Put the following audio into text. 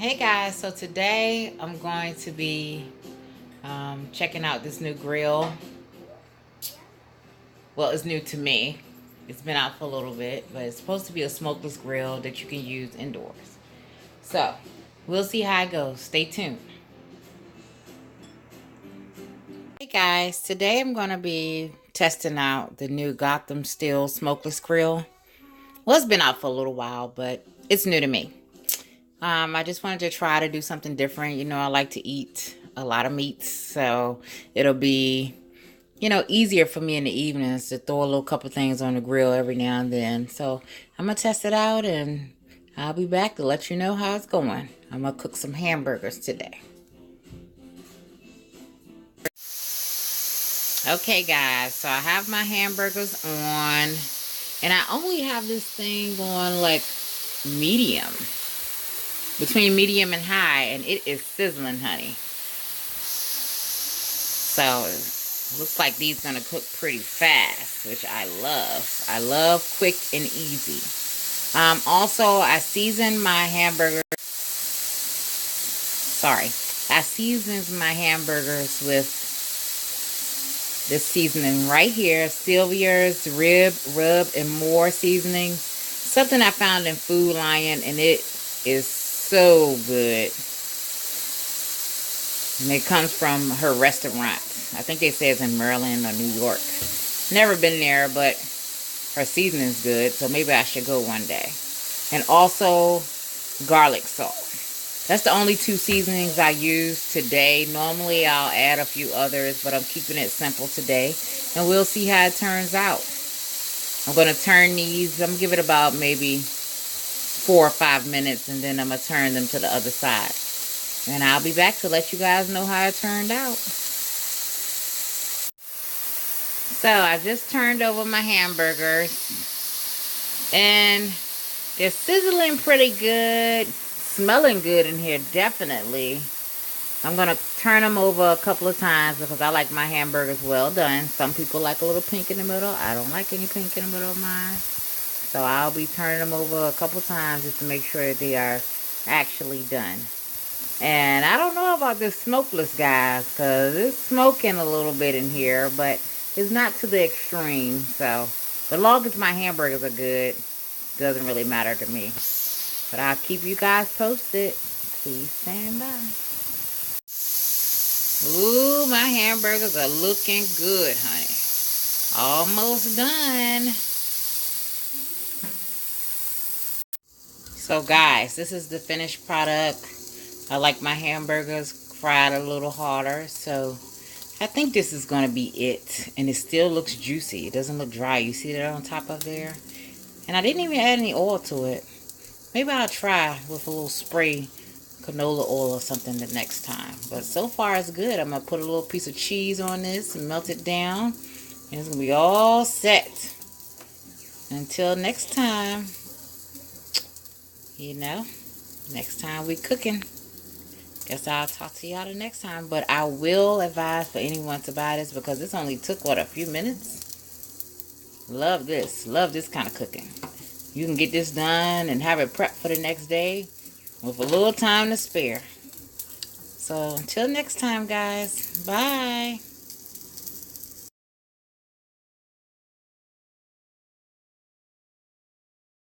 Hey guys, so today I'm going to be checking out this new grill. Well, it's new to me. It's been out for a little bit, but it's supposed to be a smokeless grill that you can use indoors. So, we'll see how it goes. Stay tuned. Hey guys, today I'm going to be testing out the new Gothem Steel smokeless grill. Well, it's been out for a little while, but it's new to me. I just wanted to try to do something different. You know, I like to eat a lot of meats, so it'll be, easier for me in the evenings to throw a little couple things on the grill every now and then. So I'm gonna test it out and I'll be back to let you know how it's going. I'm gonna cook some hamburgers today. Okay guys, so I have my hamburgers on and I only have this thing on like medium, between medium and high, and it is sizzling, honey. So looks like these gonna cook pretty fast, which I love. I love quick and easy. Also, I season my hamburgers. Sorry, I seasons my hamburgers with this seasoning right here, Sylvia's rub and more seasoning. Something I found in Food Lion, and it is so good. And it comes from her restaurant. I think they say it's in Maryland or New York. Never been there, but her seasoning's good, so maybe I should go one day. And also garlic salt. That's the only two seasonings I use today. Normally I'll add a few others, but I'm keeping it simple today. And we'll see how it turns out. I'm going to turn these. I'm going to give it about maybe 4 or 5 minutes, and then I'm going to turn them to the other side. And I'll be back to let you guys know how it turned out. So I just turned over my hamburgers. And they're sizzling pretty good. Smelling good in here, definitely. I'm going to turn them over a couple of times because I like my hamburgers well done. Some people like a little pink in the middle. I don't like any pink in the middle of mine. So I'll be turning them over a couple times just to make sure that they are actually done. And I don't know about this smokeless, guys, because it's smoking a little bit in here, but it's not to the extreme. So, as long as my hamburgers are good, doesn't really matter to me. But I'll keep you guys posted. Please stand by. Ooh, my hamburgers are looking good, honey. Almost done. So, guys, this is the finished product. I like my hamburgers fried a little harder, so I think this is going to be it. And it still looks juicy. It doesn't look dry. You see that on top of there? And I didn't even add any oil to it. Maybe I'll try with a little spray canola oil or something the next time. But so far it's good. I'm going to put a little piece of cheese on this and melt it down. And it's going to be all set. Until next time, next time we cooking. Guess I'll talk to y'all the next time. But I will advise for anyone to buy this because this only took, a few minutes? Love this. Love this kind of cooking. You can get this done and have it prepped for the next day with a little time to spare. So until next time, guys. Bye.